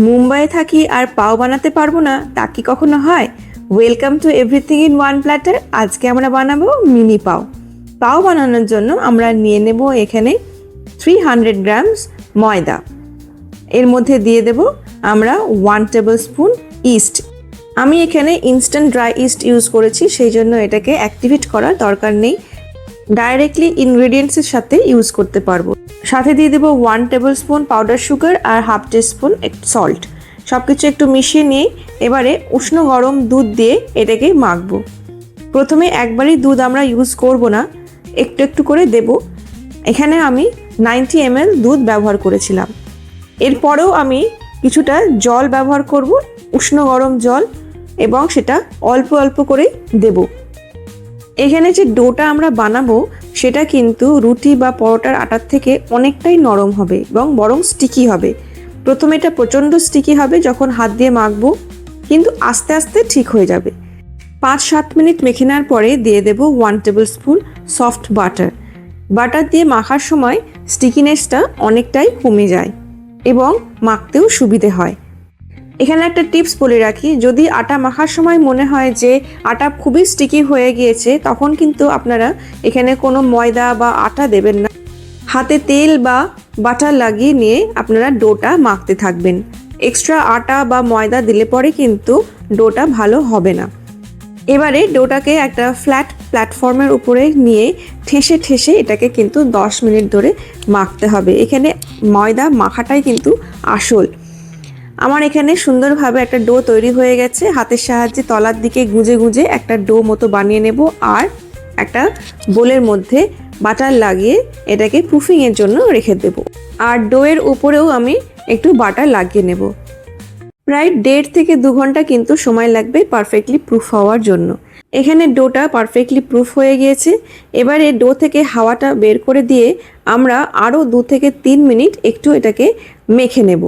মুম্বাইয়ে থাকি আর পাও বানাতে পারবো না, তা কি কখনো হয়? Welcome to everything in one platter. আজকে আমরা বানাবো মিনি পাও। পাও বানানোর জন্য আমরা নিয়ে নেব এখানে 300 গ্রামস ময়দা। এর মধ্যে দিয়ে দেব আমরা 1 টেবিল স্পুন ইস্ট। আমি এখানে ইনস্ট্যান্ট ড্রাই ইস্ট ইউজ করেছি, সেই জন্য এটাকে অ্যাক্টিভেট করার দরকার নেই, ডাইরেক্টলি ইনগ্রেডিয়েন্টসের সাথে ইউজ করতে পারবো। সাথে দিয়ে দেবো 1 টেবিল স্পুন পাউডার সুগার আর হাফ টিস্পুন সল্ট। সব কিছু একটু মিশিয়ে নিয়ে এবারে উষ্ণ গরম দুধ দিয়ে এটাকে মাখবো। প্রথমে একবারই দুধ আমরা ইউজ করব না, একটু একটু করে দেব। এখানে আমি 90 ml দুধ ব্যবহার করেছিলাম। এরপরেও আমি কিছুটা জল ব্যবহার করব, উষ্ণ গরম জল, এবং সেটা অল্প অল্প করে দেব। এখানে যে ডোটা আমরা বানাবো সেটা কিন্তু রুটি বা পরোটার আটার থেকে অনেকটাই নরম হবে এবং বরং স্টিকি হবে। প্রথমে এটা প্রচণ্ড স্টিকি হবে যখন হাত দিয়ে মাখবো, কিন্তু আস্তে আস্তে ঠিক হয়ে যাবে। 5-7 মিনিট মেখে নেওয়ার পরে দিয়ে দেব 1 table spoon soft butter. Butter দিয়ে মাখার সময় স্টিকিনেসটা অনেকটাই কমে যায় এবং মাখতেও সুবিধে হয়। এখানে একটা টিপস বলে রাখি, যদি আটা মাখার সময় মনে হয় যে আটা খুবই স্টিকি হয়ে গিয়েছে, তখন কিন্তু আপনারা এখানে কোনো ময়দা বা আটা দেবেন না। হাতে তেল বা বাটার লাগিয়ে নিয়ে আপনারা ডোটা মাখতে থাকবেন। এক্সট্রা আটা বা ময়দা দিলে পরে কিন্তু ডোটা ভালো হবে না। এবারে ডোটাকে একটা ফ্ল্যাট প্ল্যাটফর্মের উপরে নিয়ে ঠেসে ঠেসে এটাকে কিন্তু 10 মিনিট ধরে মাখতে হবে। এখানে ময়দা মাখাটাই কিন্তু আসল। আমার এখানে সুন্দরভাবে একটা ডো তৈরি হয়ে গেছে। হাতের সাহায্যে তলার দিকে গুঁজে গুঁজে একটা ডো মতো বানিয়ে নেব আর একটা বোলের মধ্যে বাটার লাগিয়ে এটাকে প্রুফিংয়ের জন্য রেখে দেব। আর ডোয়ের উপরেও আমি একটু বাটার লাগিয়ে নেব। প্রায় 1.5 থেকে 2 ঘন্টা কিন্তু সময় লাগবে পারফেক্টলি প্রুফ হওয়ার জন্য। এখানে ডোটা পারফেক্টলি প্রুফ হয়ে গিয়েছে। এবারে ডো থেকে হাওয়াটা বের করে দিয়ে আমরা আরও 2 থেকে 3 মিনিট একটু এটাকে মেখে নেব।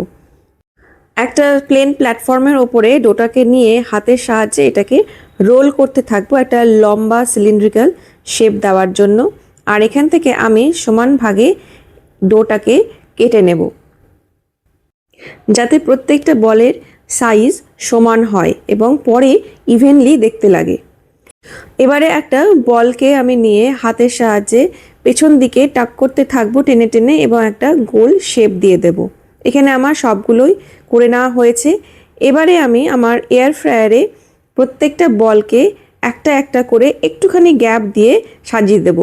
একটা প্লেন প্ল্যাটফর্মের ওপরে ডোটাকে নিয়ে হাতের সাহায্যে এটাকে রোল করতে থাকবো একটা লম্বা সিলিন্ড্রিক্যাল শেপ দেওয়ার জন্য। আর এখান থেকে আমি সমান ভাগে ডোটাকে কেটে নেব, যাতে প্রত্যেকটা বলের সাইজ সমান হয় এবং পরে ইভেনলি দেখতে লাগে। এবারে একটা বলকে আমি নিয়ে হাতের সাহায্যে পেছন দিকে টাক করতে থাকবো টেনে টেনে এবং একটা গোল শেপ দিয়ে দেব। এখানে আমার সবগুলোই করে নেওয়া হয়েছে। এবারে আমি আমার এয়ার ফ্রায়ারে প্রত্যেকটা বলকে একটা একটা করে একটুখানি গ্যাপ দিয়ে সাজিয়ে দেব।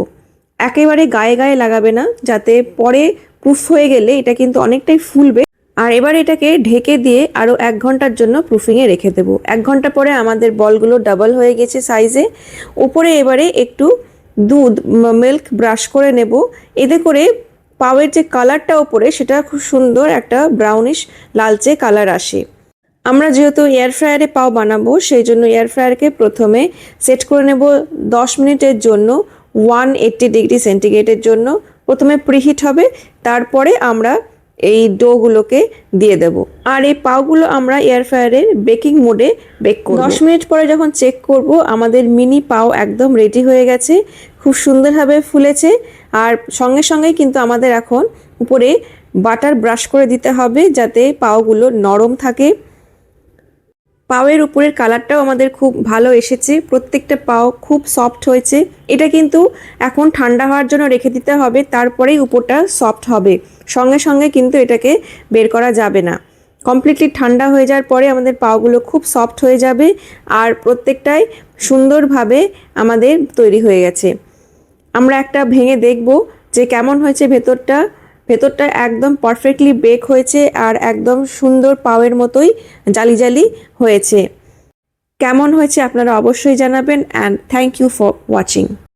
একেবারে গায়ে গায়ে লাগাবে না, যাতে পরে প্রুফ হয়ে গেলে এটা কিন্তু অনেকটাই ফুলবে। আর এবার এটাকে ঢেকে দিয়ে আরও 1 ঘন্টার জন্য প্রুফিংয়ে রেখে দেবো। 1 ঘন্টা পরে আমাদের বলগুলো ডাবল হয়ে গেছে সাইজে। উপরে এবারে একটু দুধ মিল্ক ব্রাশ করে নেব, এতে করে পাওয়ের যে কালারটা ওপরে সেটা খুব সুন্দর একটা ব্রাউনিশ লালচে কালার আসে। আমরা যেহেতু এয়ার ফ্রায়ারে পাও বানাবো, সেই জন্য এয়ার ফ্রায়ারকে প্রথমে সেট করে নেব 10 মিনিটের জন্য 180 ডিগ্রি সেন্টিগ্রেডের জন্য। প্রথমে প্রিহিট হবে, তারপরে আমরা এই ডোগুলোকে দিয়ে দেব। আর এই পাওগুলো আমরা এয়ার ফ্রায়ারের বেকিং মোডে বেক করব। 10 মিনিট পরে যখন চেক করব, আমাদের মিনি পাও একদম রেডি হয়ে গেছে, খুব সুন্দরভাবে ফুলেছে। আর সঙ্গে সঙ্গেই কিন্তু আমাদের এখন উপরে বাটার ব্রাশ করে দিতে হবে, যাতে পাওগুলো নরম থাকে। পাওয়ের উপরের কালারটাও আমাদের খুব ভালো এসেছে, প্রত্যেকটা পাও খুব সফট হয়েছে। এটা কিন্তু এখন ঠান্ডা হওয়ার জন্য রেখে দিতে হবে, তারপরেই উপরটা সফট হবে। সঙ্গে সঙ্গে কিন্তু এটাকে বের করা যাবে না। কমপ্লিটলি ঠান্ডা হয়ে যাওয়ার পরে আমাদের পাওগুলো খুব সফট হয়ে যাবে আর প্রত্যেকটাই সুন্দরভাবে আমাদের তৈরি হয়ে গেছে। আমরা একটা ভেঙে দেখব যে কেমন হয়েছে ভেতরটা। ভেতরটা একদম পারফেক্টলি বেক হয়েছে আর একদম সুন্দর পাওয়ের মতোই জালি জালি হয়েছে। কেমন হয়েছে আপনারা অবশ্যই জানাবেন। And thank you for watching.